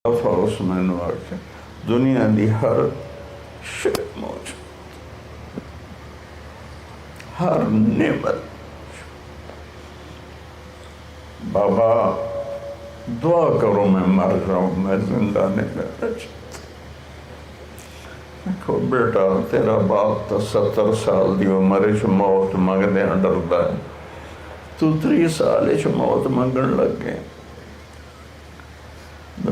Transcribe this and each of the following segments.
دفعہ اس میں نے آکے دنیا دی ہر شے موجود، ہر نعمت۔ بابا دعا کرو میں مر جاؤں، میں زندہ نہیں رہنا چاہتا۔ دیکھو بیٹا تیرا باپ تو 70 سال دی عمر وچ موت منگدیاں ڈردا ہے، تو 30 سال وچ موت منگن لگ گئے۔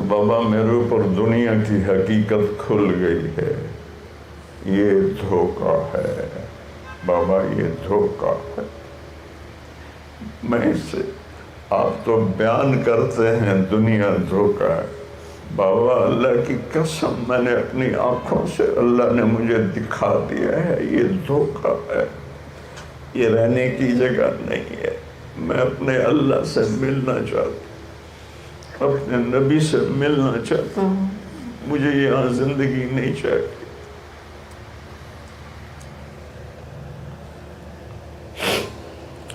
بابا میرے اوپر دنیا کی حقیقت کھل گئی ہے، یہ دھوکہ ہے بابا، یہ دھوکہ ہے۔ میں اسے آپ تو بیان کرتے ہیں دنیا دھوکہ ہے، بابا اللہ کی قسم میں نے اپنی آنکھوں سے اللہ نے مجھے دکھا دیا ہے یہ دھوکہ ہے، یہ رہنے کی جگہ نہیں ہے۔ میں اپنے اللہ سے ملنا چاہتا ہوں، اپنے نبی سے ملنا چاہتا ہوں، مجھے یہاں زندگی نہیں چاہیے۔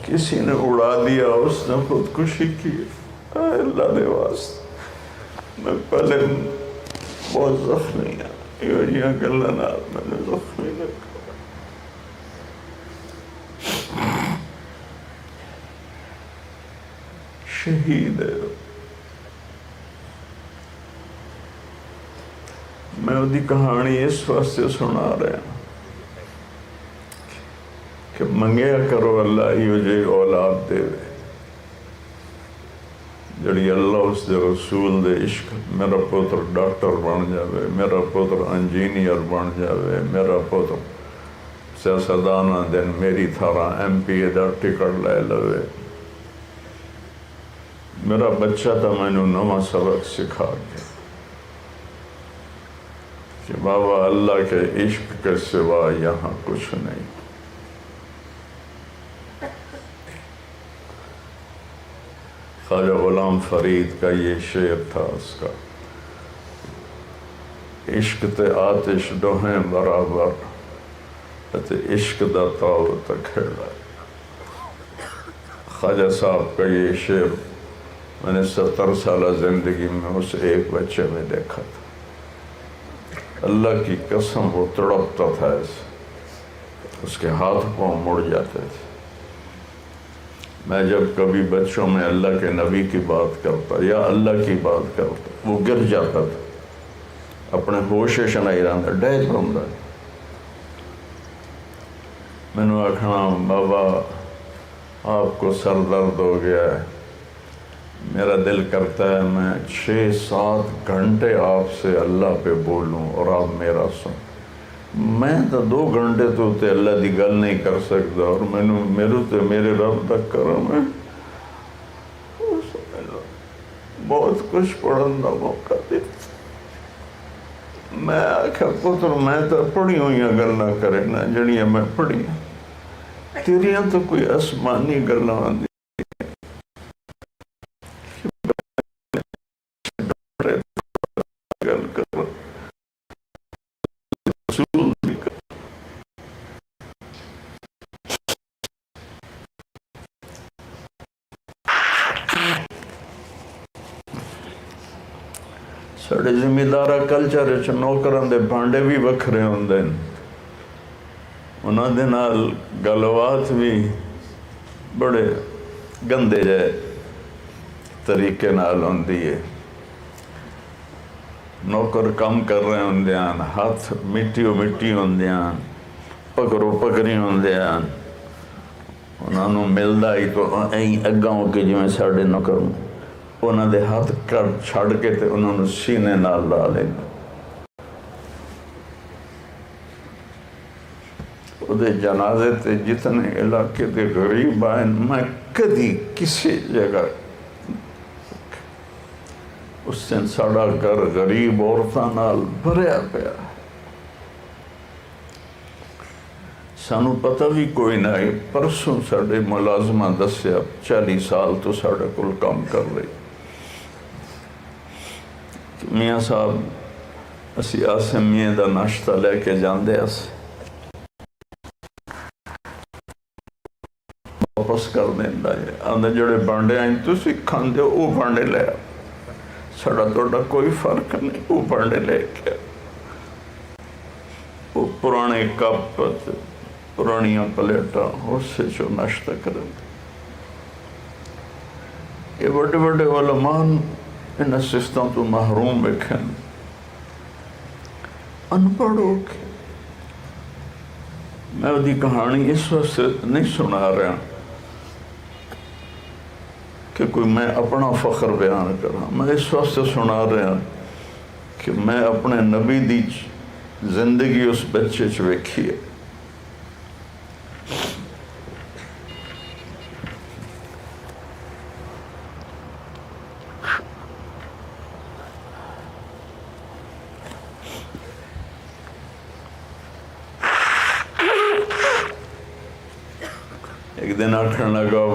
کسی نے اڑا دیا، اس نے خودکشی کی، اللہ نے واسطہ میں پہلے بہت زخمی ہوں، یہ گلہ نال میں نے زخمی نہ کرا۔ شہید ہے میں وہ دی کہانی اس واسطے سنا رہا ہوں کہ منگیا کرو اللہ ہی جے اولاد دے جڑی اللہ اس دے رسول دے عشق، میرا پتر ڈاکٹر بن جاوے، میرا پتر انجینئر بن جاوے، میرا پتر سیاستدانہ دن میری تھارا MP دا ٹکٹ لے لوے، میرا بچہ تو میں نے نواں سبق سکھا کے کہ بابا اللہ کے عشق کے سوا یہاں کچھ نہیں۔ خواجہ غلام فرید کا یہ شعر تھا اس کا، عشق تے آتش دوہیں برابر تے عشق دا تاؤ تے کھیڑا۔ خواجہ صاحب کا یہ شعر میں نے 70 سالہ زندگی میں اس ایک بچے میں دیکھا تھا، اللہ کی قسم وہ تڑپتا تھا ایسے، اس کے ہاتھ پاؤں مڑ جاتے تھے۔ میں جب کبھی بچوں میں اللہ کے نبی کی بات کرتا یا اللہ کی بات کرتا، وہ گر جاتا تھا، اپنے ہوش نہیں رہتا، ڈیج بنتا۔ میں نے آکھنا بابا آپ کو سر درد ہو گیا ہے، میرا دل کرتا ہے میں 6-7 گھنٹے آپ سے اللہ پہ بولوں اور آپ میرا سن۔ میں تو 2 گھنٹے تو تے اللہ دی گل نہیں کر سکتا، اور میرے تے میرے رب تک کرم ہے، بہت کچھ پڑھن دا موقع دیتا۔ میں آکھا پتر میں تو پڑھی ہوئی گلاں کرے نا جڑیاں میں پڑھی، تیریاں تو کوئی آسمانی گلاں آندی گل کر رسول دی کر۔ ساڑے زمیندارہ کلچر وچ نوکراں دے بانڈے بھی وکھرے ہوندے ہیں، انہاں دے نال گلبات بھی بڑے گندے جائے طریقے نال ہوندی ہے۔ نوکر کم کر رہے ہوندے ہیں، ہاتھ مٹی ہوندے ہیں، پکڑو پکڑی ہوندے ہیں، انہاں نوں ملدا ہی تو این اگاں ہو کے جویں ساڈے نوکر انہاں دے ہاتھ کر چھڑ کے تے انہاں نوں سینے نال لا لیندے۔ او دے جنازے تے جتنے علاقے دے غریب آئے میں کدی کسی جگہ اس دن ساڑا گھر غریب عورتاں نال بھریا پیا، سانو پتہ بھی کوئی نہ ہے۔ پرسوں ساڑے ملازمہ دسیا 40 سال تو ساڑے کل کام کر رہی، میاں صاحب اسی آسم میاں دا ناشتہ لے کے جاندے اس واپس کر دیندا ہے، آندے جڑے بانڈے آئیں تسی کھاندے او بانڈے لے ساڑا توڑا کوئی فرق نہیں، وہ پڑھنے لے کے وہ پرانے کپ پرانیاں پلیٹاں اس سے جو ناشتہ کریں. یہ بڑے بڑے علماء ان سستوں تو محروم بیٹھیں، ان پڑھو کے. میں وہ کہانی اس وقت نہیں سنا رہا کہ کوئی میں اپنا فخر بیان کرا، میں اس وقت سنا رہا کہ میں اپنے نبی دی زندگی اس بچے چ ویکھی ہے. ایک دن آکھن لگا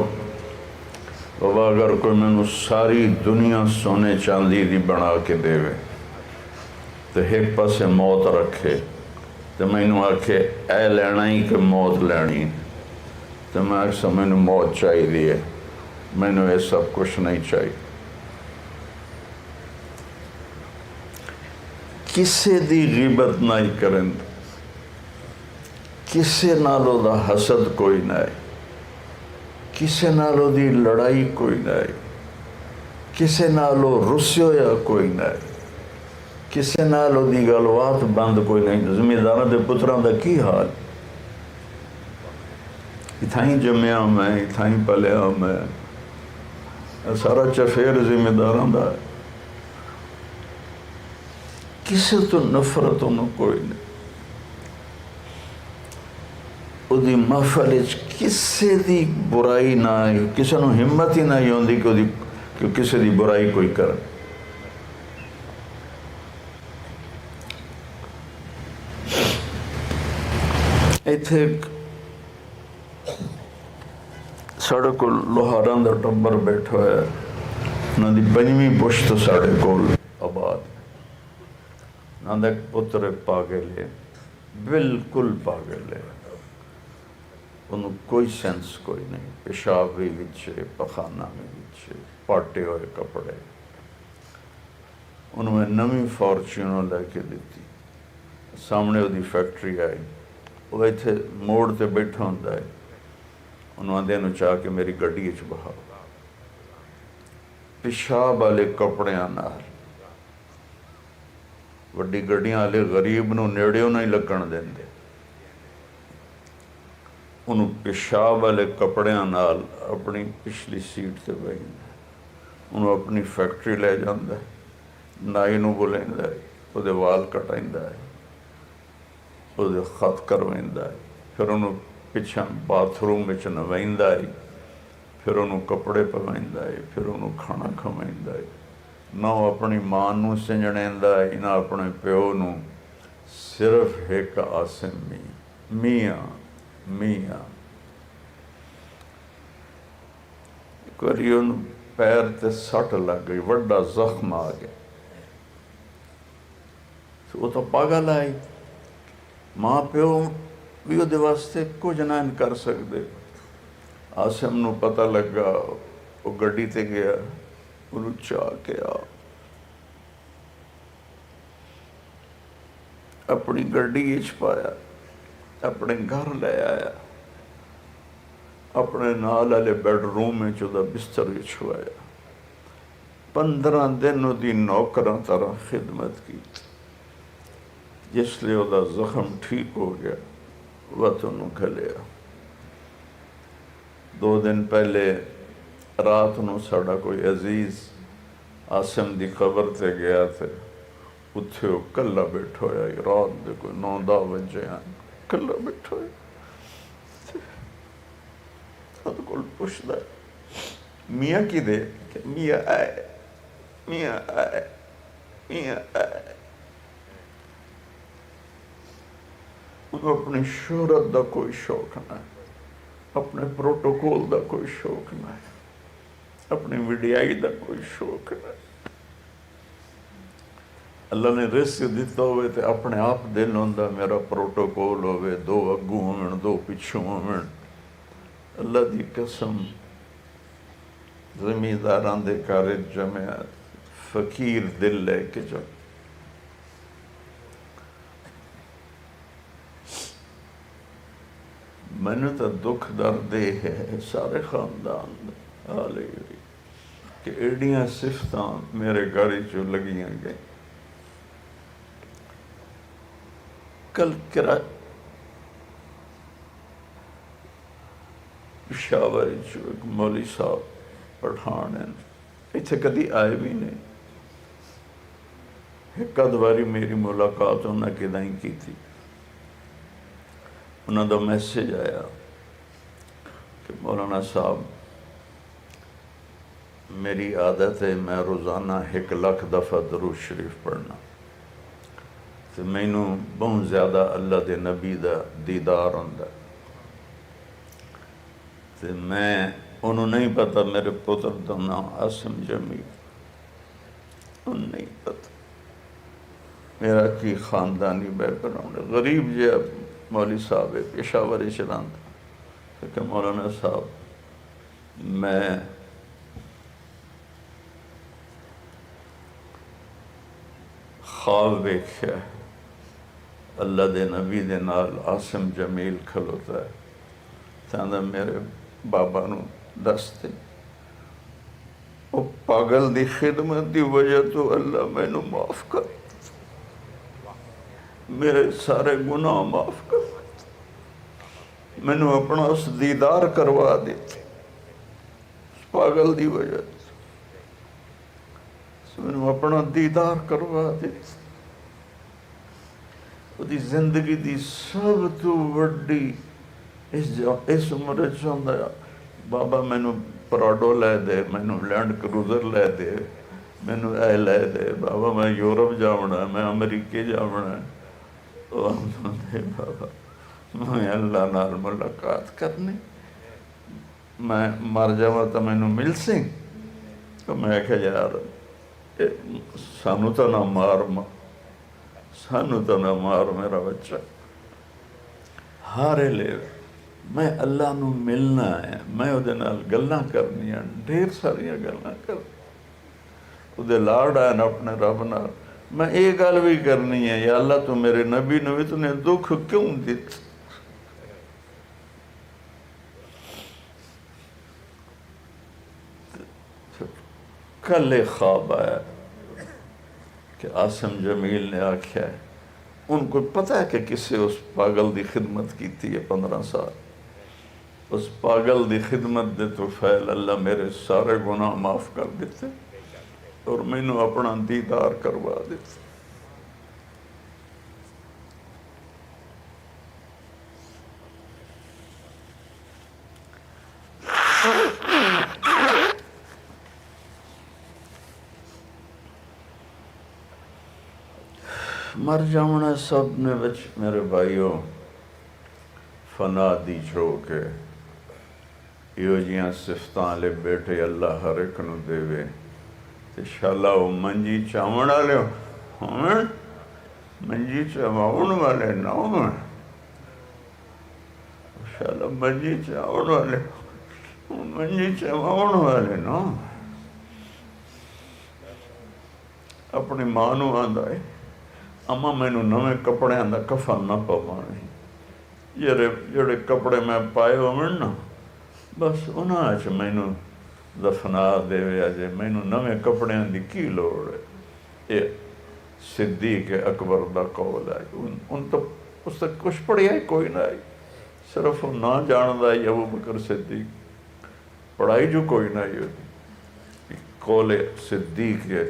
بابا اگر کوئی میں ساری دنیا سونے چاندی دی بنا کے دے تو ایک پاسے موت رکھے تو میں نے آکھے اے لینا ہی کہ موت لینی، تو میں آکھا میں نے موت چاہی دی ہے، میں نے یہ سب کچھ نہیں چاہی. کسے دی غیبت نہیں کریں، کسے نالو دا حسد کوئی نہیں، کسے نالو دی لڑائی کوئی نہیں، کسے نالو رسیو یا کوئی نہیں، کسے نالو دی گلوات بند کوئی نہیں. زمینداروں دے پتروں دا کی حال، اتھائیں جمعہ میں اتھائیں پلیا میں سارا چفیر زمینداروں دا ہے. کسے تو نفرت انہوں کوئی نہیں. او دی محفل کسے دی برائی نہ آئی، کسے نو ہمت ہی نہ ہوندی کہ کسے دی برائی کوئی کرے. ایتھے ساڑھے کو لوہاراں دا ٹبر بیٹھا ہے، انہاں دی پنجویں پشت ساڑھے کو آباد. انہاں دا ایک پتر پاگل ہے، بالکل پاگل ہے، انہوں کوئی سینس کوئی نہیں، پیشاب بھی وچے، پخانہ بھی وچے، پاٹے ہوئے کپڑے. انہوں نے نمی فارچونوں لے کے دیتی، سامنے وہ دی فیکٹری آئی، وہ ایتھے موڑ تے بیٹھا ہوندہ ہے. انہوں نے دینوں چاہ کے میری گڈی اچ بہا، پیشاب والے کپڑے نال وڈی گڈیاں والے غریب نو نیڑیوں نہیں لگن دیندے. انہوں پیشاب والے کپڑے نال اپنی پچھلی سیٹ تے بیٹھے، انہوں اپنی فیکٹری لے جاندہ ہے، نائی نو بلائندہ ہے، وہ دے وال کٹائندہ ہے، وہ دے خط کروائندہ ہے، پھر انہوں پچھا باتھ روم میں نوائندہ ہے، پھر انہوں کپڑے پوائندہ ہے، پھر انہوں کھانا کھوائندہ ہے. نہ اپنی ماں نو سنجڑیندہ ہے، نہ اپنے پیو نو، صرف ایک آسم میاں میاں. ایک باری انہوں پیر تے سٹ لگ گئی، وڈا زخم آ گیا. وہ تو پاگل آئی، ماں پیو بھی وہ واسطے کچھ نہ کر سکتے. آسم نو پتہ لگا، وہ گڈی تے گیا، انہوں چاہ کے اپنی گڈی اچ پایا، اپنے گھر لے آیا، اپنے نال والے بیڈ روم میں چودہ بستر چھوایا. 15 دن دی نوکراں طرح خدمت کی. جس لئے وہ زخم ٹھیک ہو گیا، وطن گھلیا. 2 دن پہلے رات نو ساڑا کوئی عزیز آسم دی قبر تے گیا تھے، اتھے وہ کلہ بیٹھو ہے، رات دے کوئی 9-10 بجے ہیں، کلہ بیٹھو ہے. تو کل پوچھتا ہے میاں کی دے کہ میاں آئے، میاں آئے، میاں آئے. انہوں اپنی شہرت دا کوئی شوق نہ ہے، اپنے پروٹوکول دا کوئی شوق نہ ہے، اپنی ویڈیائی دا کوئی شوق نہ ہے. اللہ نے رزق دیتا ہوئے تے اپنے آپ دل ہوندہ میرا پروٹوکول ہوئے، 2 اگوں ہوئے 2 پچھوں ہوئے. اللہ دی قسم زمینداران دے کارج جمعہ فقیر دل لے کے جا. میں نے تو دکھ درد ہے سارے خاندان حال کہ ایڈیاں صفتاں میرے گھر چو لگیاں گئیں. کل پشاور چو ایک مولی صاحب پٹھان ہیں, اتنے کدی آئے بھی نہیں. ایک ادواری میری ملاقات انہوں نے کدائیں کی تھی. انہوں دا میسیج آیا کہ مولانا صاحب میری عادت ہے میں روزانہ 1,00,000 دفعہ درود شریف پڑھنا, تو مینوں بہت زیادہ اللہ دے نبی دا دیدار ہوندا. تو میں انہوں نہیں پتا میرے پتر دا نام آسم جمیل, انہوں نہیں پتا میرا کی خاندانی بیک گراؤنڈ ہے. غریب جی مولوی صاحب ہے, پشاور چلان تھا کہ مولانا صاحب میں خواب ویکھیا اللہ دے نبی دے نال آسم جمیل کھلوتا ہے, چاہتا میرے بابا نو دستے وہ پاگل دی خدمت دی وجہ تو اللہ میں نو معاف کر, میرے سارے گناہ معاف کر, میں نو اپنا اس دیدار کروا دیتے پاگل دی وجہ سے, میں نو اپنا دیدار کروا دیتے. وہ دی زندگی دی سب تو وڈی اس عمر چاہتا ہے بابا میں نو پراڈو لے دے, میں نو لینڈ کروزر لے دے, میں نو اے لے دے, بابا میں یورپ جاؤنا, میں امریکے جاؤنا. بابا میں اللہ نال ملاقات کرنی, میں مر جاواں تو میں نو مل سی. تو میں کہا یار سانو تو نہ مار, سانو تو نہ مار میرا بچہ, ہارے لے میں اللہ نو ملنا ہے, میں او دے نال گلاں کرنی ہیں, ڈھیر ساریاں گلاں کر او دے لاڑ آئے اپنے رب نال. میں ایک گل بھی کرنی ہے, یا اللہ تو میرے نبی نو اتنے دکھ کیوں دیت. کل ایک خواب آیا کہ آسم جمیل نے آکھیا ہے, ان کو پتہ ہے کہ کسے اس پاگل دی خدمت کی تھی 15 سال. اس پاگل دی خدمت دے تو فیل اللہ میرے سارے گناہ معاف کر دیتے اور میں نو اپنا دیدار کروا دیتے. مر جاؤنا سب نے بچ میرے بھائیوں فنا دی چھو کے یہ جیاں صفتاں لے بیٹھے اللہ ہر ایک نو دے وے. انشاءاللہ وہ منجی چاون والے ہوں, منجی چاون والے نہ ہوں, انشاءاللہ منجی چاون والے, منجی چاون والے نہ. اپنی ماں نو آندا ہے اما میں نو نویں کپڑے دا کفن نہ پواویں, جڑے کپڑے میں پائے ہوئے نا بس انہاں اچ میں نو دفنا دے اجے, میں نو نویں کپڑے دی کی لوڑ ہے. یہ صدیق اکبر دا قول ہے. ان تو اس تک کچھ پڑھیا ہی کوئی نہ آئی, صرف وہ نہ جاندا ہے ابو بکر صدیق, پڑھائی جو کوئی نہ آئی ہوتی. قول صدیق ہے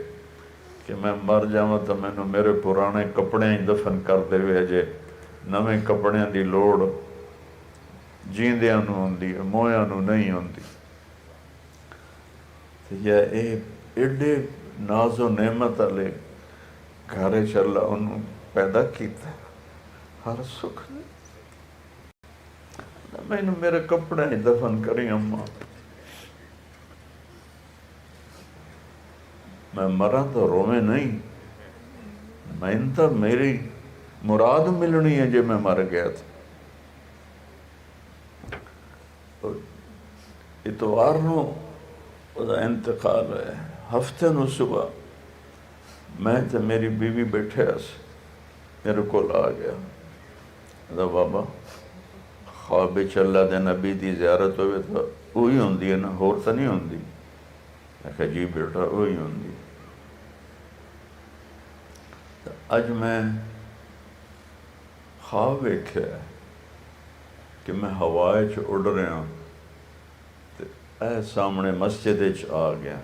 کہ میں مر جاواں تو میں نو میرے پرانے کپڑے ہی دفن کر دے اجے, نویں کپڑے دی لوڑ جیندیاں نو ہوندی ہے, مویاں نو نہیں ہوندی. یا ایڈے ناز و نعمت والے گھر چلا انہوں پیدا کیتا ہر سکھ نے. میں نو میرے کپڑے ہی دفن کری اماں, میں مرا تو رویں نہیں, میں تو میری مراد ملنی ہے جے میں مر گیا تھا. اتوار نو او دا انتقال ہے, ہفتے نو صبح میں تے میری بیوی بیٹھے میرے کو آ گیا بابا خواب اللہ دے نبی دی زیارت ہوئے تو وہی ہوندی ہے نا، ہور تو نہیں ہوندی؟ میں کہا جی بیٹا وہی ہوندی۔ اج میں خواب ویکھیا کہ میں ہوائے چ اڑ رہا تے اے سامنے مسجد چ آ گیا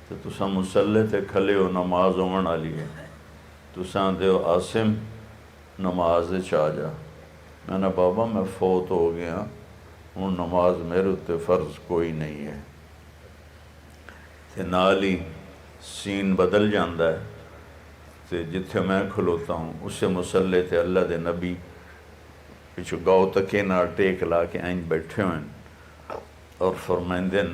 تے تساں مصلے تے کھلے ہو، نماز ہون والی ہے، تساں دیو آسم نماز چ آ جا۔ میں نے بابا میں فوت ہو گیا ہوں، نماز میرے تے فرض کوئی نہیں ہے۔ تے نال ہی سین بدل جاندہ ہے تے جتھے میں کھلوتا ہوں اسے مصلے تے اللہ دے نبی پچھو گاؤ تکے نال ٹیک لا کے آئیں بیٹھے ہوئے اور فرمائندن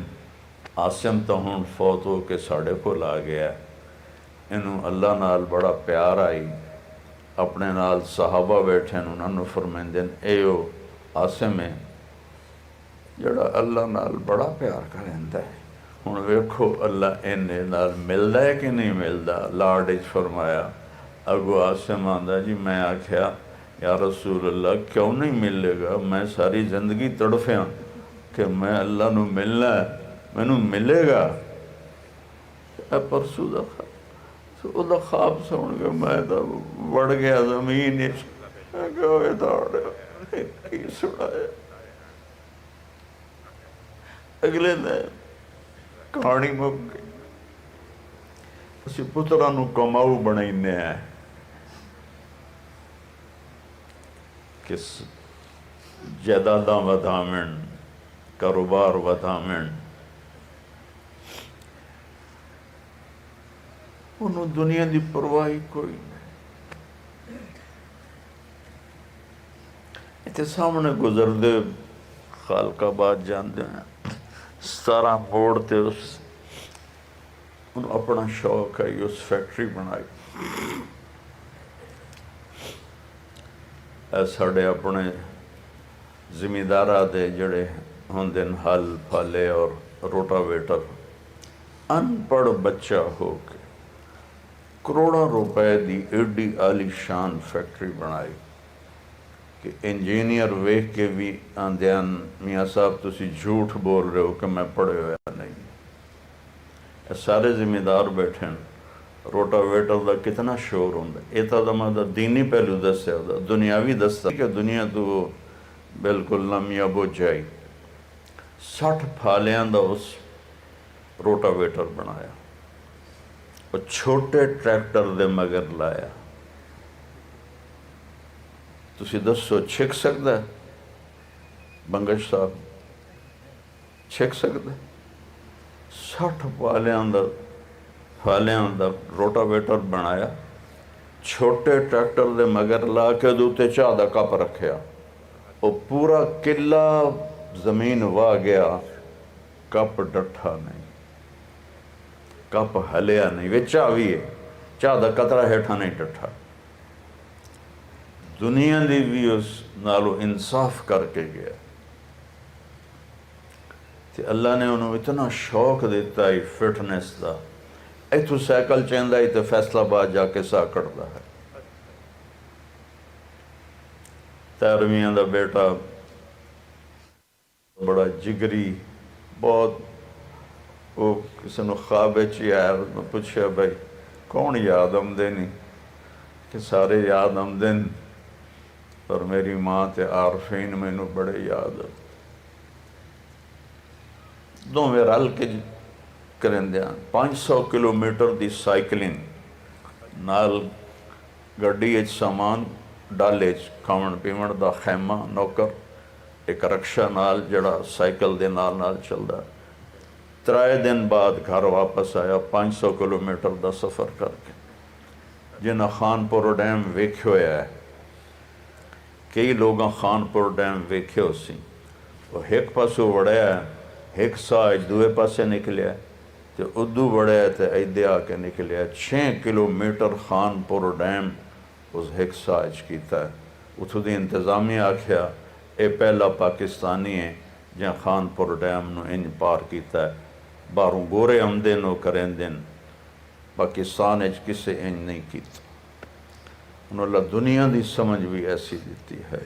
آسم تو ہوں فوت ہو کے ساڑھے کو لا گیا، انہوں اللہ نال بڑا پیار آئی، اپنے نال صحابہ بیٹھے انہوں نے فرمائندن ایو آسم ہے جڑا اللہ نال بڑا پیار کریندا ہے، ہوں ویکھو اللہ انہیں نال ملدا ہے کہ نہیں ملدا۔ لاڈ اچ فرمایا اگو آسم آندا جی میں آکھیا یا رسول اللہ کیوں نہیں ملے گا، میں ساری زندگی تڑفیاں کہ میں اللہ نو ملنا ہے، میں نو ملے گا۔ اے پرسو دا خواب، دا خواب سن کے میں تو وڑ گیا زمین اچ، میں کہا اوے داڑے کی سنایا۔ اگلے دن کہانی مک گئی، اسی پترہ نو کماؤ بنائینے ہیں کہ جائیداداں ودھاون، کاروبار ودھاون، انہوں دنیا دی پرواہی کوئی نہیں۔ اتنے سامنے گزر دے خالق آباد جاندے ہیں، 17 موڑ تے انہوں اپنا شوق ہے اس فیکٹری بنائی۔ اے ساڑے اپنے زمیندارہ دے جڑے ہوندن ہل پھالے اور روٹا ویٹر، ان پڑھ بچہ ہو کے کروڑاں روپے دی ایڈی عالی شان فیکٹری بنائی کہ انجینئر ویکھ کے بھی آندیان میاں صاحب تسی جھوٹ بول رہے ہو کہ میں پڑھے ہویا نہیں۔ اے سارے زمیندار بیٹھے ہیں، روٹا ویٹر دا کتنا شور ہوندا ہے۔ ایتا دا مدہ دینی پہلو دستے ہوتا، دنیاوی دستا کہ دنیا تو بالکل نمیاں بوجھ جائی۔ 60 پھالیاں دا اس روٹا ویٹر بنایا اور چھوٹے ٹریکٹر دے مگر لایا۔ تسی دسو چھک سکتا ہے بنگش صاحب؟ چھک سکتا ہے؟ 60 پھالیاں دا روٹا ویٹر بنایا، چھوٹے ٹریکٹر دے مگر لا کے دوتے چاہ دا کپ رکھیا، وہ پورا قلعہ زمین واہ گیا، کپ ڈٹھا نہیں، کپ ہلیا نہیں، وہ چاہ بھی ہے، چاہ دا قطرہ ہیٹھا نہیں ڈٹھا۔ دنیا دی بھی اس نالو انصاف کر کے گیا کہ اللہ نے انہوں اتنا شوق دیتا ہے فٹنس دا، ایتھو سائیکل چاہندہ ہی تو فیصلہ آباد جا کے سا کرتا ہے۔ 13ویں دا بیٹا بڑا جگری، بہت وہ کسی نے خواب چی آیا، میں پوچھا بھائی کون یاد آمدے نہیں کہ سارے یاد آمدے، پر میری ماں تے عارفین میں نو بڑے یاد ہے۔ دو میں رل کے کریں دیا 500 کلومیٹر دی سائیکلنگ نال، گڈی اچ سامان ڈالے کھاون پیون دا خیمہ نوکر، ایک رکشہ نال جڑا سائیکل دے نال چلدا، 3 دن بعد گھر واپس آیا 500 کلومیٹر دا سفر کر کے۔ جنہاں خانپور ڈیم ویکھے ہویا ہے، کئی لوگاں خانپور ڈیم ویکھے ہو سی، وہ ایک پاسو وڑیا ہے، ایک ساج دوے پاسے نکلیا، تے ادو وڑیا تے ایدے آ کے نکلیا، 6 کلومیٹر خانپور ڈیم اس ایک ساج کیتا ہے۔ اتھو دی انتظامیہ آکھیا اے پہلا پاکستانی ہے جہاں خانپور ڈیم نو انج پار کیتا ہے، باروں گورے آمدن و کریں دن، پاکستان کسے انج نہیں کیتا. انہوں اللہ دنیا دی سمجھ بھی ایسی دیتی ہے.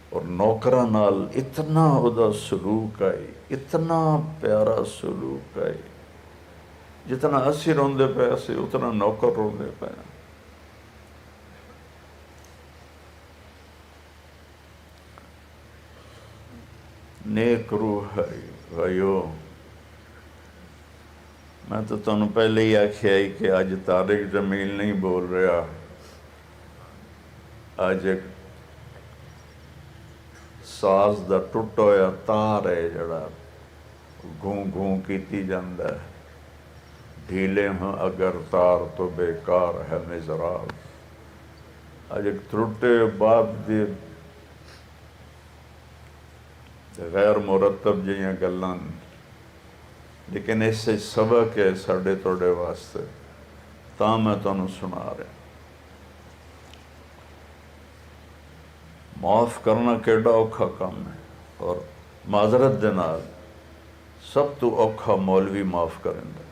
اور نوکراں نال اتنا ادا سلوک آئی، اتنا پیارا سلوک آئی، جتنا اسی روندے پے اسی اتنا نوکر روندے پے. نیک روح ہے بھائیو. میں تو تمہیں پہلے ہی آکھیا ہی کہ آج طارق جمیل نہیں بول رہا، آج ایک ساز دا ٹوٹا ہویا تار ہے جڑا گھوں گھوں کیتی جاندہ ہے. ڈھیلے ہوں اگر تار تو بیکار ہے مزراب. آج ایک ٹوٹے باب دی غیر مرتب جیاں گلان، لیکن اس سے سبق ہے ساڑھے توڑے واسطے، تاں میں تانوں سنا رہا. معاف کرنا کیڑا اوکھا کام ہے، اور معذرت دے نال سب تو اوکھا مولوی معاف کریں دا،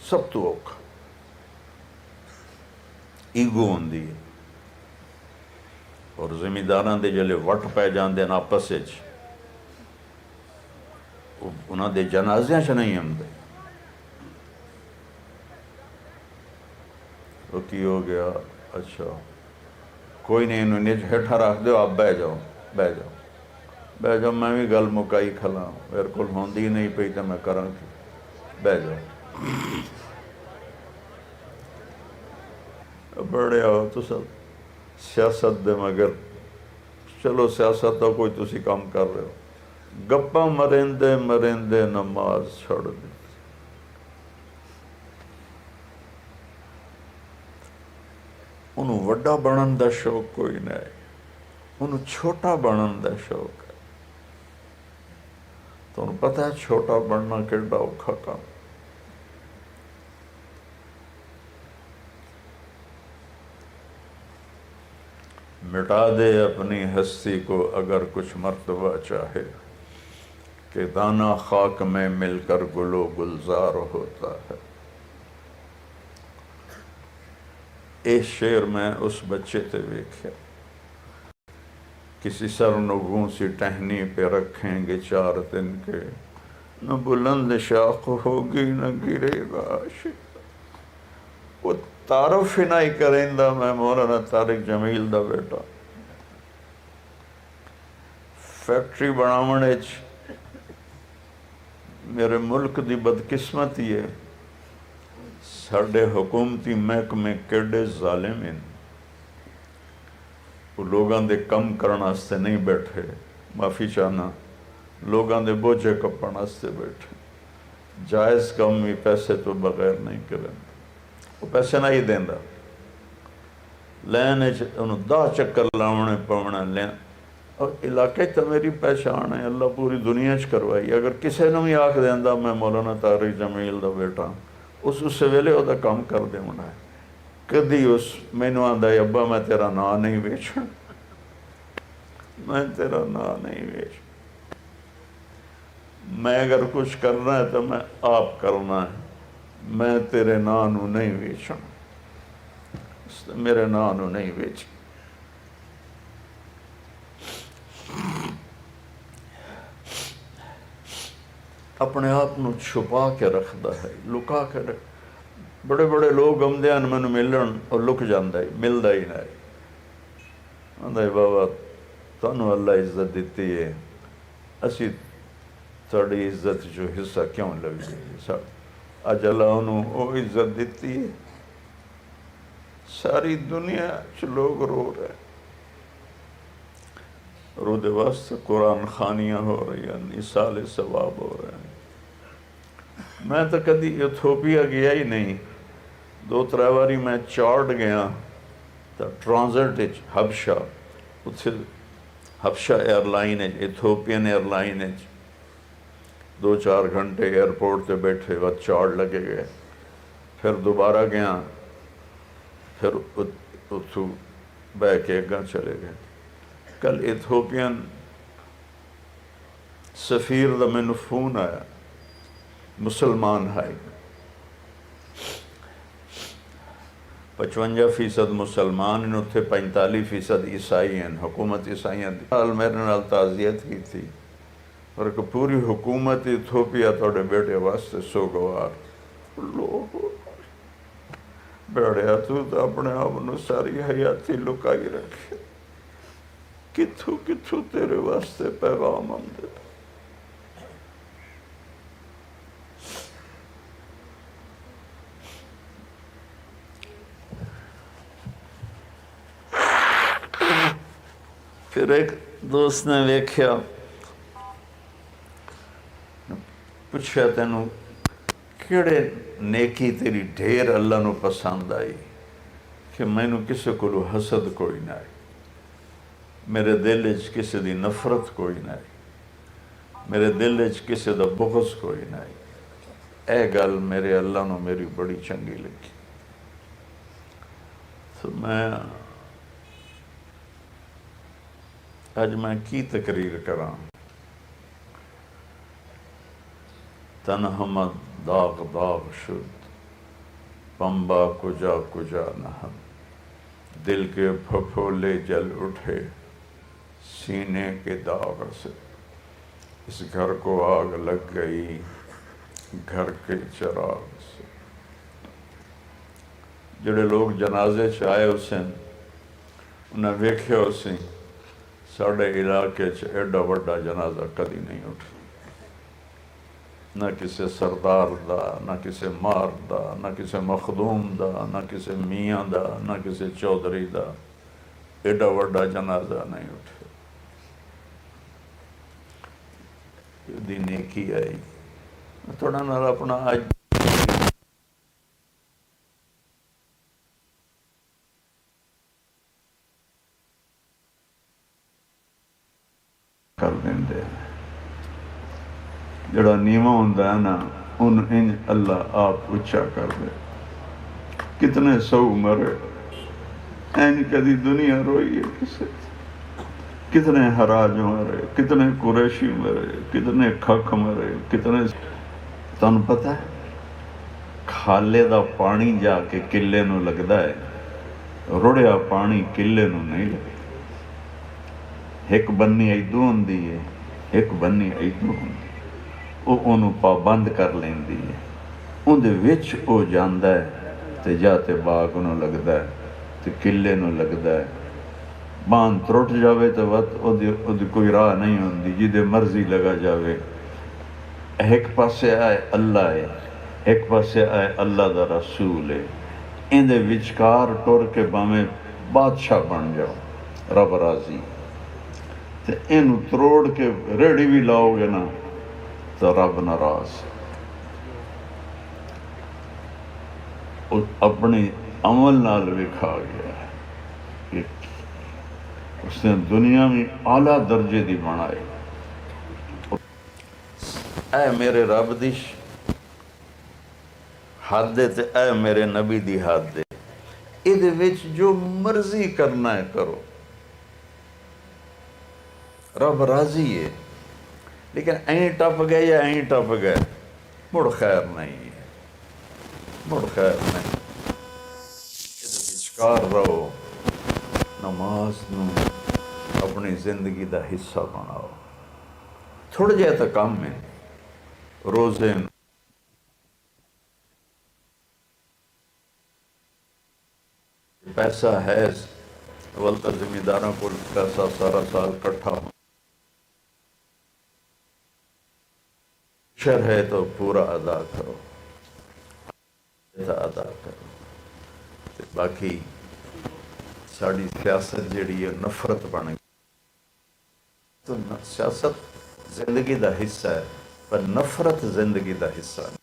سب تو اوکھا. ایگو ہوندی ہے، اور زمینداراں دے جلے وٹ پہ جاندے نا آپس وچ، انہاں دے جنازیاں چ نہیں آندے. وہ کی ہو گیا؟ اچھا کوئی نہیں، انہوں نے ہیٹھا رکھ دو، آپ بہ جاؤ بہ جاؤ بہ جاؤ. میں بھی گل مکائی کھلا، میرے کو ہوندی نہیں پئی تو میں کراں کی، بہ جاؤ. بڑے آؤ تو سب سیاست دے مگر، چلو سیاست دا کوئی تسی کام کر رہے ہو. گپاں مرندے مرندے نماز چھڑ دی. انہوں وڈا بنن دا شوق کوئی نہیں، انہوں چھوٹا بنن دا شوق ہے. تو انہوں پتہ ہے چھوٹا بننا کیڑا اوکھا کام. مٹا دے اپنی ہستی کو اگر کچھ مرتبہ چاہے، کہ دانہ خاک میں مل کر گل و گلزار ہوتا ہے. اس شعر میں اس بچے تے ویکھیا، کسی سر نگوں سی ٹہنی پہ رکھیں گے 4 دن کے، نہ بلند شاخ ہوگی نہ گرے گا عاشق. وہ تعارف ہی نہیں کریندا میں مولانا طارق جمیل دا بیٹا. فیکٹری بناون وچ میرے ملک دی بدقسمتی ہے، ساڈے حکومتی محکمے کیڑے ظالم ہیں. وہ لوگاں دے کم کرن واسطے نہیں بیٹھے، معافی چاہنا، لوگاں دے بوجھے کپن واسطے بیٹھے. جائز کم بھی پیسے تو بغیر نہیں کریں، وہ پیسے نہیں دیندا. لین انہوں 10 چکر لاونے پونا لین. اور علاقے تو میری پہچان ہے، اللہ پوری دنیا چ کروائی. اگر کسی نے بھی آکھ دیندا میں مولانا طارق جمیل دا بیٹا، اس ویلے وہ دا کام کر دے ہونا ہے. کدی اس مینوں آندا ہے ابا میں تیرا نام نہیں ویچنا، میں تیرا نام نہیں ویچ. میں اگر کچھ کرنا ہے تو میں آپ کرنا ہے، میں تیرے نام نو نہیں ویچنا، میرے نام نو نہیں ویچ. اپنے آپ نو چھپا کے رکھدا ہے، لکا کے رکھ. بڑے بڑے لوگ آمدے ہیں مینوں ملن اور لک جاندا ہے، ملدا ہی نہیں. آندا ہے بابا تانوں اللہ عزت دیتی ہے، اسی تھوڑی عزت جو حصہ کیوں لگ گئی. اج اللہ انہوں وہ عزت دیتی ہے، ساری دنیا چ لوگ رو رہے. رو دے واسطے قرآن خانیاں ہو رہی ہیں، نثال ثواب ہو رہے ہیں. میں تو کدی ایتھوپیا گیا ہی نہیں. 2-3 باری میں چاڈ گیا تو ٹرانزٹ حبشہ، اتھے Habsha airline Ethiopian airline 2-4 گھنٹے ایئرپورٹ تے بیٹھے وقت چاڑ لگے گئے. پھر دوبارہ گیا، پھر اتھو بہ کے اگاں چلے گئے. کل ایتھوپین سفیر دا مینوں فون آیا، مسلمان ہے، 55% مسلمان ہیں، اتنے 45% عیسائی ہیں، حکومت عیسائیاں میرے نال تعزیت کی تھی، اور کہ پوری حکومت ایتھوپیا تھوڑے بیٹے واسطے سوگوار لوگ بیڑیا تو اپنے آپ نے ساری حیاتی لکائی رکھے، کتھوں کتھوں تیرے واسطے پیغام آندے۔ پھر ایک دوست نے ویکھیا، پوچھا تینوں کیڑے نیکی تیری ڈھیر اللہ نو پسند آئی؟ کہ مینوں کسے کو حسد کوئی نہ آئی، میرے دل وچ کسے دی نفرت کوئی نہ آئی، میرے دل وچ کسے دا بغض کوئی نہ آئی۔ اے گل میرے اللہ نو میری بڑی چنگی لگی۔ تو اج میں کی تقریر کراں، تن ہمت داغ داغ شد، پنبا کجا کجا نہم، دل کے پھپھولے جل اٹھے سینے کے داغ سے، اس گھر کو آگ لگ گئی گھر کے چراغ سے۔ جڑے لوگ جنازے چ آئے اسیں انہیں ویکھیا اسیں ساڑھے علاقے چ ایڈا وڈا جنازہ کدی نہیں اٹھا، نہ کسی سردار دا، نہ کسی مار دا، نہ کسی مخدوم دا، نہ کسی میاں دا، نہ کسی چودھری دا، ایڈا وڈا جنازہ نہیں اٹھا۔ دی نیکی آئی تھوڑا نال اپنا آج کر دیں دے، جڑا نیمہ ہوندہ ہے نا ان اللہ آپ اچھا کر دے۔ کتنے سو مرے این کدی دنیا روئی ہے کسے، کتنے حراج مرے، کتنے قریشی مرے، کتنے کھک مرے، کتنے تن پتہ ہے کھالے دا پانی جا کے کلے نو لگدا ہے، رڑیا پانی کلے نو نہیں لگدا۔ ایک بنی ایدو ہوندی ہے، ایک بنی ایدو ہوندی ہے، وہ انہوں پابند کر لیندی ہے، ان دے وچ او جاندہ ہے تے جاتے باغ انہوں لگدا ہے تے کلے نو لگدا ہے۔ بان ترٹ جاوے تے وقت او دی کوئی راہ نہیں ہوندی، جدے مرضی لگا جاوے۔ ایک پاسے آئے اللہ ہے، ایک پاسے آئے اللہ دا رسول ہے، ان دے وچکار ٹور کے باویں بادشاہ بن جاؤ، رب راضی۔ تے انہوں تروڑ کے ریڑی بھی لاؤ گے نا تو رب ناراض۔ اپنی عمل نال وکھا گیا ہے کہ اس نے دنیا میں اعلیٰ درجے دی بنائے۔ اے میرے رب دی حد دے تے اے میرے نبی دی حد دے، ادھے وچ جو مرضی کرنا ہے کرو، رب راضی ہے۔ لیکن این ٹپ گئے یا این ٹپ گئے مڑ خیر نہیں ہے، مڑ خیر نہیں۔ ادھے وچکار رہو، نماز نو اپنی زندگی دا حصہ بناؤ، تھوڑا جہا تو کم ہے، روزے پیسہ ہے ولتا زمینداراں کو پیسہ سارا سال کٹھا ہو، شر ہے تو پورا ادا کرو، ادا کرو۔ باقی ساری سیاست جیڑی ہے نفرت بن گئی، تو سیاست زندگی دا حصہ ہے پر نفرت زندگی دا حصہ نہیں،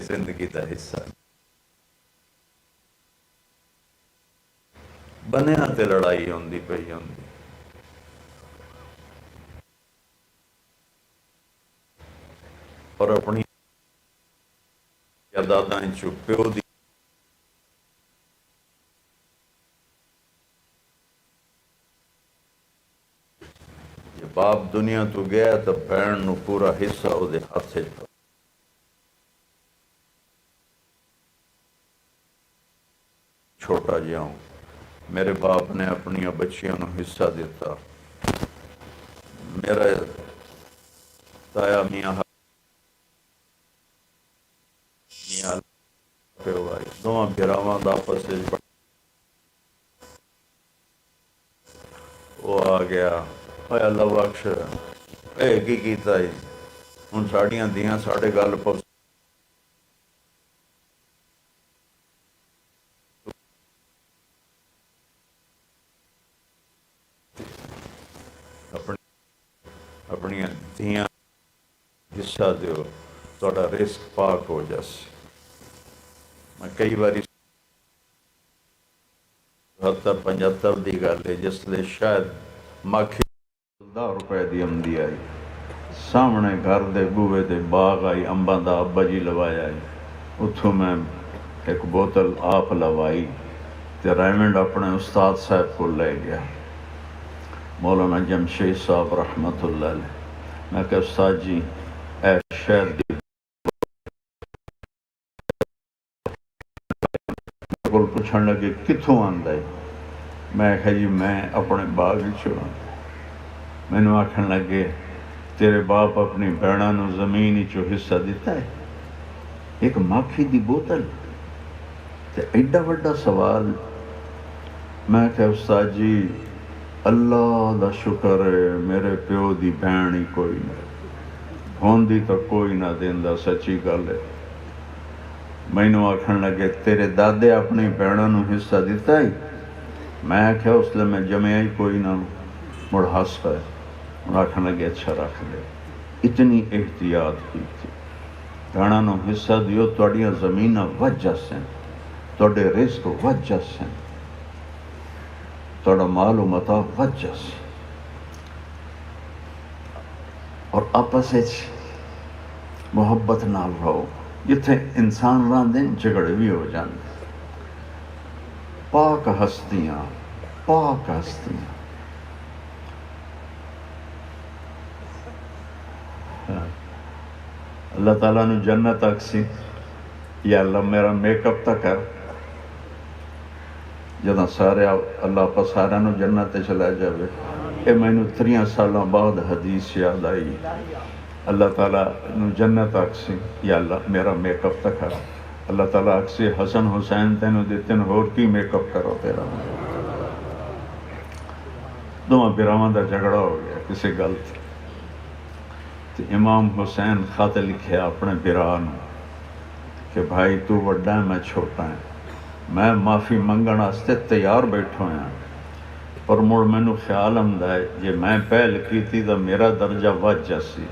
زندگی دا حصہ نہیں۔ بنیا تے لڑائی ہوندی پئی ہوندی، اور اپنی دادا پیو دی یہ بات باپ دنیا تو گیا تو بہن نو پورا حصہ وہ ہاتھ چھوٹا جہا ہوں میرے باپ نے اپنی بچیاں نو حصہ دیتا میرا تایا میاں دونوں بھراواں دا آپس وہ آ گیا اے اللہ بخش اے کی کیتا ہی ہن ساڈیاں دیاں ساڈے گل پوچھ اپنی اپنی دھیاں حصہ دیو تہاڈا رزق پاک ہو جاس میں کئی باری 70-75 دی گل ہے جس لے شاید مکھی 10 روپے دی آمدی آئی سامنے گھر دے بوئے دے باغ آئی امباں دا ابا جی لوایا آئی اتھوں میں ایک بوتل آپ لوائی تے ریمنڈ اپنے استاد صاحب کو لے گیا مولانا جمشید صاحب رحمت اللہ علیہ میں کہ استاد جی اے شہر دی کو پوچھن لگے کتھوں آندا ہے میں کہا جی میں اپنے باغ چوں مینوں آکھن لگے تیرے باپ اپنی بہناں نو زمین چوں حصہ دیتا ہے ایک مکھی دی بوتل تے ایڈا وڈا سوال میں کہ استاد جی اللہ دا شکر ہے میرے پیو دی بہن ہی کوئی نہ ہوندی تو کوئی نہ دیندا سچی گل ہے مینوں آکھن لگے تیرے دادے اپنی بہناں نو حصہ دیتا ہے میں آکھیا اس لیے میں جمعیا ہی کوئی نہ مڑ ہس پائے انہوں آکھن لگے اچھا رکھ لے اتنی احتیاط کی تھی بہناں نو حصہ دیو تہاڈیاں زمیناں وج جاسن تہاڈے رزق وج جاسن تہاڈا مال و متاع وج جاسے اور آپس محبت نال رہو جتھے انسان رہندے جھگڑے بھی ہو جاندے پاک ہستیاں اللہ تعالیٰ نے جنت آکسی یا اللہ میرا میک اپ تک کر جداں سارے اللہ پا سارے نو جنت چلا جاوے اے مینوں 3 سالاں بعد حدیث یاد آئی اللہ تعالیٰ نو جنت آکسی یا اللہ میرا میک اپ تک کر اللہ تعالیٰ آکسی حسن حسین تینوں دیتن ہور کی میک اپ کرو تیرا دونوں بھراواں دا جھگڑا ہو گیا کسی گل تے امام حسین خط لکھیا اپنے بھرا نو کہ بھائی تو وڈا ہے میں چھوٹا ہے میں معافی منگن واسطے تیار بیٹھا ہوں پر مڑ مینوں خیال آندا ہے جے میں پہل کیتی تو میرا درجہ وج جاسی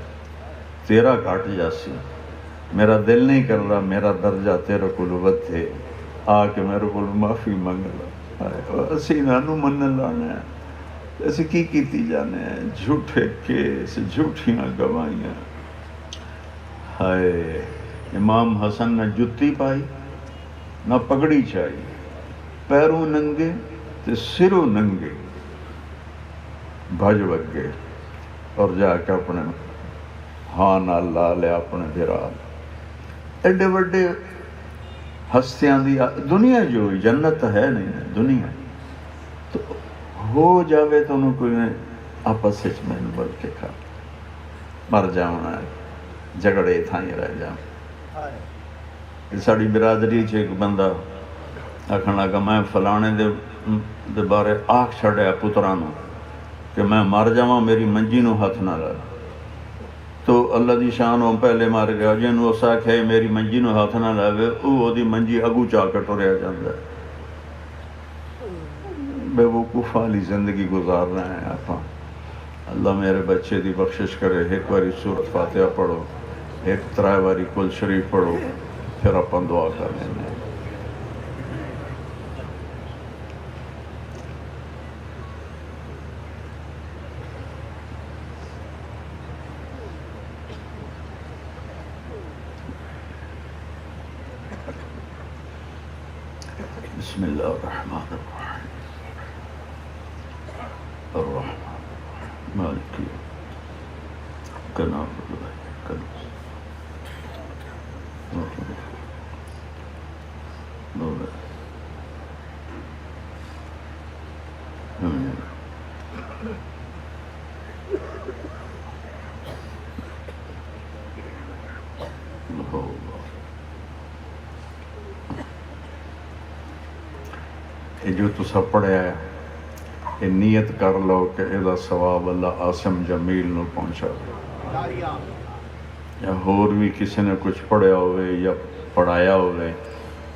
تیرا گھٹ جاسی میرا دل نہیں کر رہا میرا درجہ تیرے کول ودھے آ کے میرے کول معافی منگ لا اسی نانو من لانا ہے اسی کی کیتی جانے ہیں جھوٹے کیس جھوٹیاں گواہیاں ہائے امام حسن نے جتی پائی نہ پگڑی چاہی پیروں ننگے تے سروں ننگے بھج وگے اور جا کے اپنے ہاں نال لا لیا اپنے بھرا ایڈے وڈے ہستیاں دی دنیا جو ہوئی جنت ہے نہیں دنیا تو ہو جاوے تو انہوں کوئی آپس میں بل کے کھا مر جاؤنا ہے جھگڑے تھائیں رہ جاؤں ساڑی برادری ایک بندہ آکھن لگا میں فلانے دے بارے آکھ چھڑیا پترانوں کہ میں مر جاواں میری منجی نو ہاتھ نہ لا تو اللہ دی شان وہ پہلے مر گیا جنہوں اس آکھے میری منجی نو ہاتھ نہ لاوے وہ دی منجی اگو چاہ کے ٹریا جاندہ ہے بے وقوف والی زندگی گزار رہے ہیں آپ اللہ میرے بچے دی بخشش کرے ایک باری سورت فاتحہ پڑھو ایک 3 باری کل شریف پڑھو پھر اپن دعا کر لینا بسم اللہ الرحمن الرحیم الرحمن مالک یہ جو تسا پڑھیا ہے یہ نیت کر لو کہ یہ ثواب اللہ آسم جمیل نو پہنچا دے، یا ہور بھی کسی نے کچھ پڑھیا ہوئے یا پڑھایا ہوئے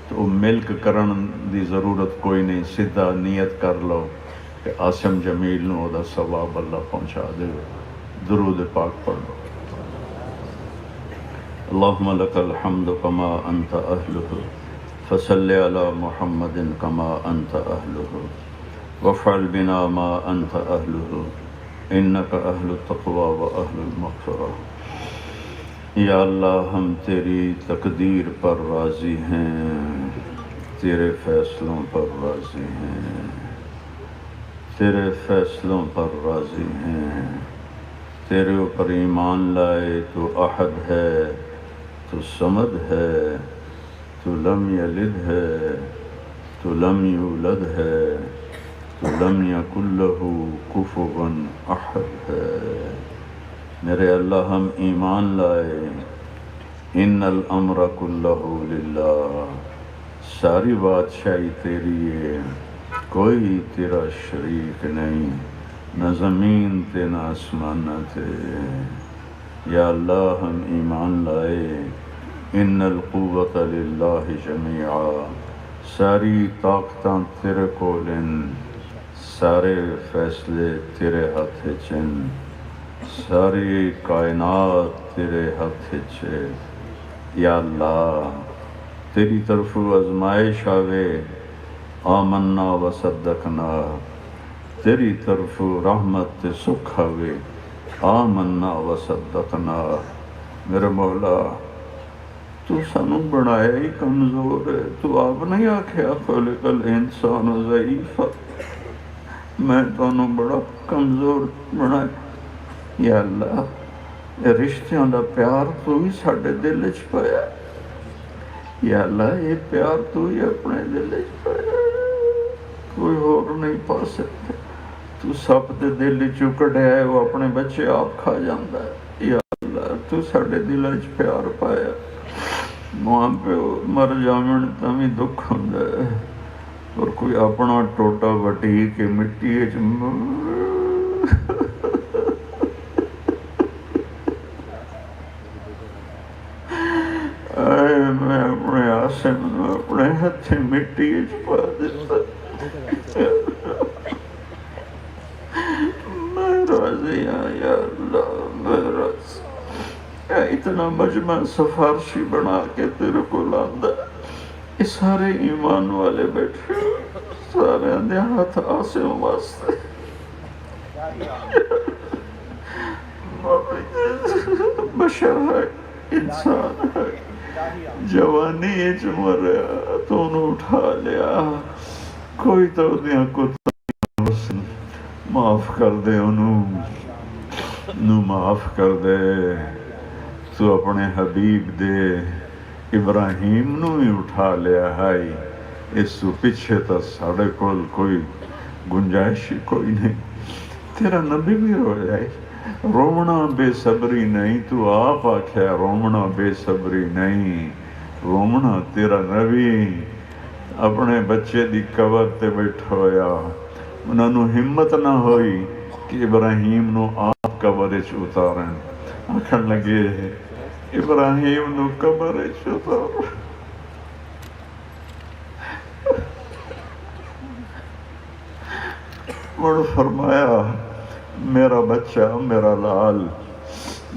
تو وہ ملک کرن دی ضرورت کوئی نہیں، سیدھا نیت کر لو کہ آسم جمیل نو دا ثواب اللہ پہنچا دے۔ درود پاک پڑھ لو۔ اللہم لک الحمد کما انت اہلہ فصل علی محمد کما انت اہلہ وفعل بنا ما انت اہلہ انک اہل التقوی و اہل المغفرہ۔ یا اللہ ہم تیری تقدیر پر راضی ہیں، تیرے فیصلوں پر راضی ہیں، تیرے فیصلوں پر راضی ہیں، تیرے اوپر ایمان لائے تو احد ہے، تو صمد ہے، تو لم یلد ہے، تو لم یولد ہے، تو لم یکن لہ کفوا احد ہے۔ میرے اللہ ہم ایمان لائے ان الامر کلہ للہ، ساری بادشاہی تیری ہے، کوئی تیرا شریک نہیں، نہ زمین تے نہ آسمان تے۔ یا اللہ ہم ایمان لائے ان القوت للہ جمیعا، ساری طاقتاں تیرے کولن، سارے فیصلے تیرے ہاتھ چن، ساری کائنات تیرے ہاتھ چے۔ یا اللہ تیری طرف آزمائش آوے آمنا و صدقنا، تیری طرف رحمت تے سکھ آوے آمنا و صدقنا۔ میرے مولا تو سانو بنایا ہی کمزور ہے، تو آپ نہیں آکھیا خلق الانسان ضعیفا، میں تانوں بڑا کمزور بنایا۔ یا اللہ یہ رشتیاں دا پیار تو ہی ساڈے دل وچ پایا، یا اللہ یہ پیار تو ہی اپنے دل وچ پایا، کوئی اور نہیں پا سکتا۔ تو سب دے دل چوں کڈیا ہے وہ اپنے بچے آپ کھا جاندا ہے۔ یا اللہ تو ساڈے دل وچ پیار پایا، ماں پیو مر جاون تاں وی دکھ ہوندا ہے، اور کوئی اپنا ٹوٹا وٹی کے مٹی وچ میں اپنے آسم نو اپنے ہتھیں مٹی وچ پا دیتا، میں راضی ہاں یا اللہ، میں راضی۔ اتنا مجمع سفارشی بنا کے تیرے کو لاندا، یہ سارے ایمان والے بیٹھے، سارے دے ہاتھ آسم واسطے، بشر ہے، انسان ہے، جوانی وچ مریا تو انہوں اٹھا لیا، کوئی تو دیاں کوتاہیاں معاف کر دے، انہوں معاف کر دے۔ تو اپنے حبیب دے ابراہیم نو ہی اٹھا لیا ہے، اس تو پیچھے تو ساڑھے کول کوئی گنجائش ہی کوئی نہیں۔ تیرا نبی بھی رو جائے، رومنا بے صبری نہیں، تو آپ آکھیا رومنا بے صبری نہیں، رومنا تیرا نبی اپنے بچے دی قبر تے بیٹھا ہویا، انہوں نے ہمت نہ ہوئی کہ ابراہیم نو آپ قبر وچ اتارن، آکھن لگے ابراہیم نو قبر وچ اتار۔ مڑ فرمایا میرا بچہ میرا لال،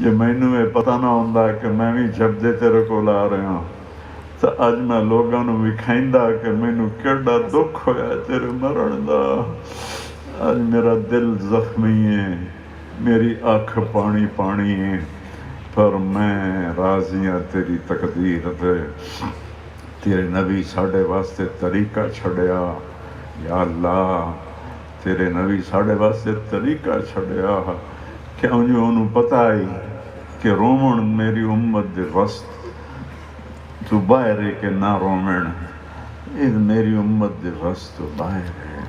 جے مینوں یہ پتہ نہ ہوندا کہ میں بھی جبدے تیرے کول آ رہا ہوں تو اج میں لوگاں نوں وکھائندا کہ مینوں کیڑا دکھ ہویا تیرے مرن دا۔ اج میرا دل زخمی ہے، میری آنکھ پانی پانی ہے، پر میں راضی ہاں تیری تقدیر تے۔ تیرے نبی ساڈے واسطے طریقہ چھڑیا، یا اللہ تیرے نبی ساڈے واسطے طریقہ چھڑیا، کیوں جو انہوں پتہ ہی کہ رومن میری امت دے وسط، تو باہر ہے کہ نہ رومن، یہ میری امت دے بس تو باہر ہے۔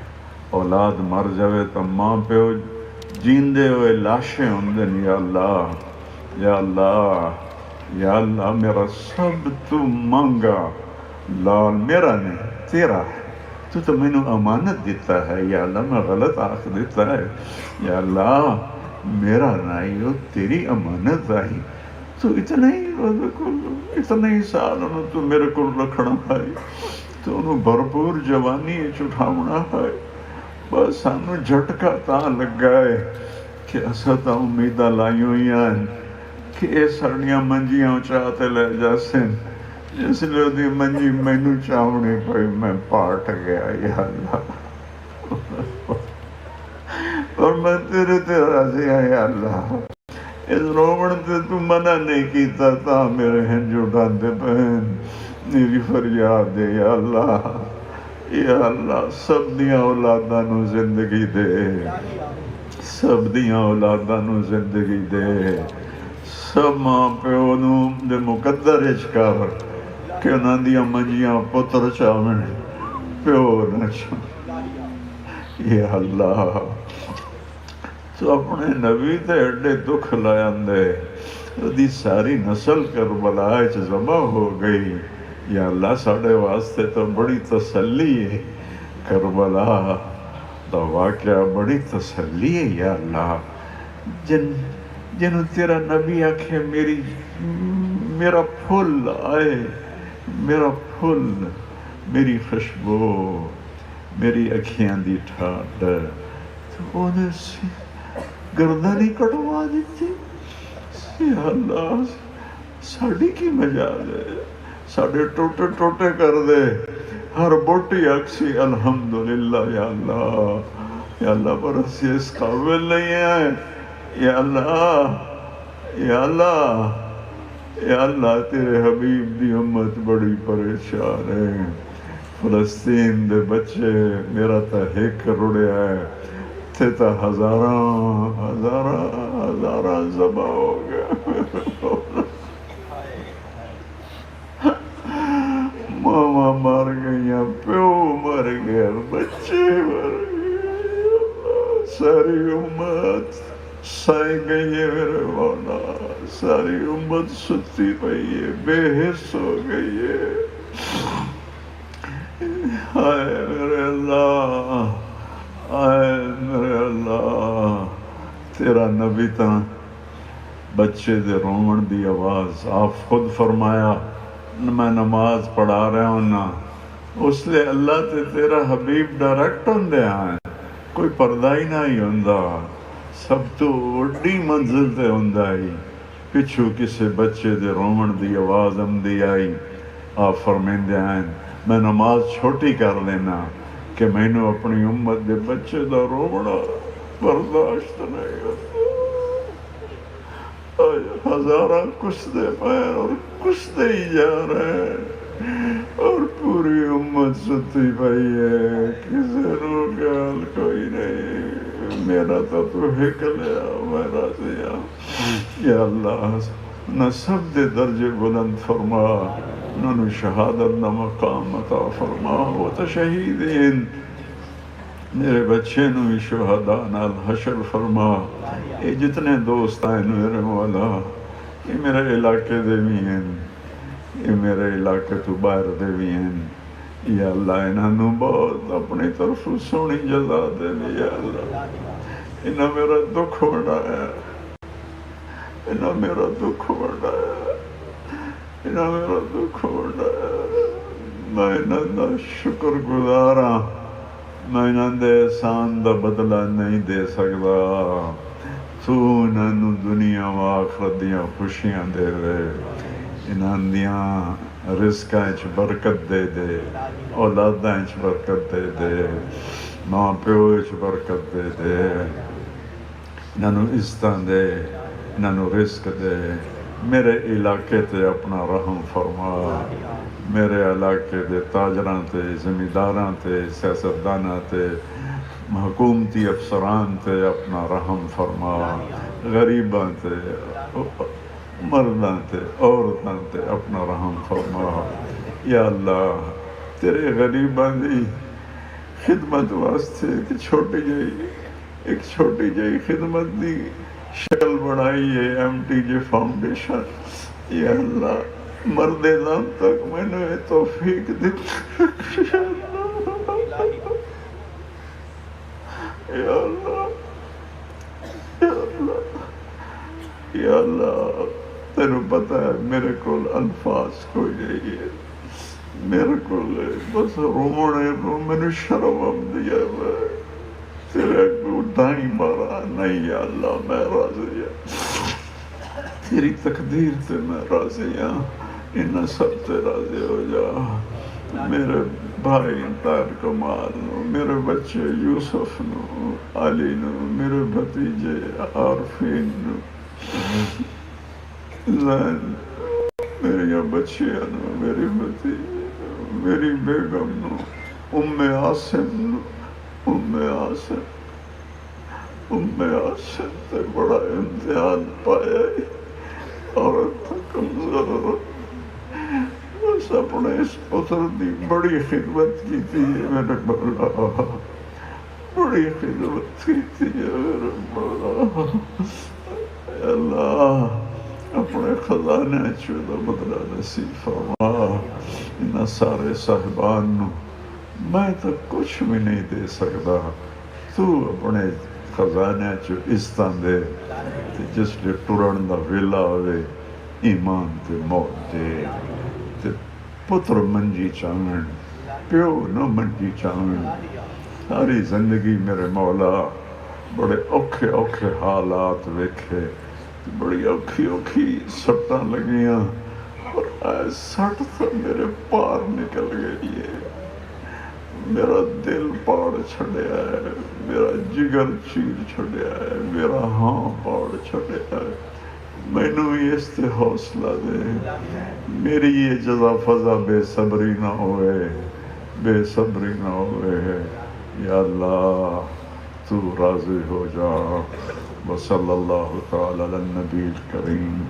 اولاد مر جاوے تو ماں پیو جیندے ہوئے لاشیں ہوندے نے۔ یا اللہ، یا اللہ، یا اللہ، میرا سب تو مانگا لال میرا نہیں تیرا ہے، تو میں نے امانت دیتا ہے۔ یا اللہ میں غلط آخ دیتا ہے، یا اللہ میرا نہیں، وہ تیری امانت آئی، تو اتنا ہی سال انہوں تو میرے کو رکھنا ہے، تو انہوں بھرپور جوانی چٹھاونا ہے۔ بس سانو جھٹکا تاں لگا ہے کہ اسا تاں امیداں لائی ہوئی ہیں کہ اے ساڑیاں منجیاں چاہتے لے جاسن، جس لئے دی منجی مینوں چاہنے پئی میں پاٹ گیا۔ یا اللہ، اور میں تیرے تے راضی ہوں۔ یا اللہ، اس رومن تے تو منع نہیں کیتا تا میرے ہنج اٹھاندے بہن، میری فریاد دے۔ یا اللہ، یا اللہ، سب دیاں اولاداں نو زندگی دے، سب دیاں اولاداں نو زندگی دے، سب ماں پیو نو دے مقدر اچ کر کہ انہاں دیاں منجیاں پتر چاون، پیو نہ چاون۔ یا اللہ، تو اپنے نبی تے ایڈے دکھ لائندے، دی ساری نسل کربلا اچ ذبح ہو گئی۔ یا اللہ ساڑھے واسطے تو بڑی تسلی ہے، کربلا دا واقعہ بڑی تسلی ہے۔ یا اللہ، جنہوں تیرا نبی آکھے میرا پھول آئے، میرا پھول، میری خوشبو، میری اکھیاں دی ٹھاڈ، تو انہیں گردنی کٹوا دیتی۔ یا اللہ، ساڑھی کی مجال ہے، ساڑھے ٹوٹے ٹوٹے کر دے، ہر بوٹی اکسی الحمدللہ۔ یا اللہ، یا اللہ، پر اسی اس قابل نہیں ہے۔ یا اللہ، یا اللہ، یا اللہ، تیرے حبیب دی امت بڑی پریشان ہے۔ فلسطین دے بچے، میرا تا ایک رڑیا ہے، تھے تا ہزاراں ذبح ہو گیا۔ ماما مر گئیاں، پیو مر گیا، بچے مر گئے، ساری امت سائی گئی ہے میرے مولا، ساری امت ستی پئی ہے، بے حس ہو گئی ہے۔ آئے میرے اللہ، آئے میرے اللہ، تیرا نبی تاں بچے دے رومن دی آواز آپ خود فرمایا، میں نماز پڑھا رہا ہوں نا، اس لئے اللہ تے تیرا حبیب ڈائریکٹ ہوندے ہیں، کوئی پردہ ہی نہ ہی ہوندہ، سب تو وڈی منزل تے ہوندہ ہی۔ پچھو کسے بچے دے رومن دی آواز آمدی آئی، آپ فرمیندے ہیں میں نماز چھوٹی کر لینا کہ میں نے اپنی امت دے بچے دا رومنا برداشت نہیں ہوتا۔ ہزاراں کسدے پیر اور کسدے ہی جا رہے ہیں، اور پوری امت ستی پئی ہے، کسی نو خیال کوئی نہیں، میرا تو ہک لیا، میں راضی ہوں۔ یا اللہ، نہ سب دے درجے بلند فرما، نہ شہادت نہ مقام عطا فرما، وہ تو شہید ہیں، میرے بچے نو شہداء نال حشر فرما۔ یہ جتنے دوست ہیں میرے مولا، یہ میرے علاقے دے بھی ہیں، یہ میرے علاقے تو باہر دے بھی ہیں۔ یا اللہ، انہوں بہت اپنی طرف سونی جزا دے دی۔ یا اللہ، انہوں میرا دکھ بڑھایا، انہوں میرا دکھ بڑھایا، انہوں میرا دکھ بڑھایا، میں انہوں دا شکر گزاراں، میں انہوں دے احسان دا بدلہ نہیں دے سکتا، تو انہوں دنیا و آخرت دیاں خوشیاں دے دے، انہوں دیاں رزقاں اچ برکت دے دے، اولاداں اچ برکت دے دے، ماں پیو اچ برکت دے دے، انہوں عزتاں دے، انہوں رزق دے۔ میرے علاقے تے اپنا رحم فرما، میرے علاقے دے تاجراں تے، زمینداراں تے، سیاستداناں تے، حکومتی افسران تے اپنا رحم فرما، غریباں تے مرداں تے عورتاں تے اپنا رحم فرما یا اللہ تیرے غریباں دی خدمت واسطے ایک چھوٹی جہی خدمت دی شکل بنائی ہے ایم ٹی جے فاؤنڈیشن یا اللہ مردے دم تک میں نے توفیق دی یا اللہ یا اللہ تینوں پتہ ہے میرے کول الفاظ کوئی نہیں ہے میرے کو بس رونے رو میں نے شرم دیا تیرے کو دائیں مارا نہیں یا اللہ میں راضی ہوں تیری تقدیر سے میں راضی ہوں ان سب سے راضی ہو جا میرے بھائی طارق کمال نو میرے بچے یوسف نو علی نو میرے بھتیجے عارفین نو زین میری بچیاں نو میری بھتیجے میری بیگم نو عاصم نو عاصم تے بڑا امتحان پایا ہے عورت کمزور بس اپنے اس پتر دی بڑی خدمت کی تھی میرے مولا بڑی خدمت کی تھی میرے مولا اللہ اپنے خزانے چودہ بدلہ نصیب فرما ان سارے صاحبان نو میں تو کچھ بھی نہیں دے سکتا تو اپنے خزانے چو عزتاں دے تے جس لئے ٹرن دا ویلا ہوئے ایمان تے موت دے تے پتر منجی چاہن پیو نہ منجی چاہن ساری زندگی میرے مولا بڑے اوکھے حالات ویکھے بڑی اوکھی سٹاں لگیاں اور اے سٹ تو میرے پار نکل گئی ہے میرا دل پاڑ چھڑیا ہے میرا جگر چیر چھڑیا ہے میرا ہاں پاڑ چھڑیا ہے مینوں اس تے حوصلہ دے میری یہ جزا فضا بے صبری نہ ہوئے یا اللہ تو راضی ہو جا وصلی اللہ تعالی علی النبی الکریم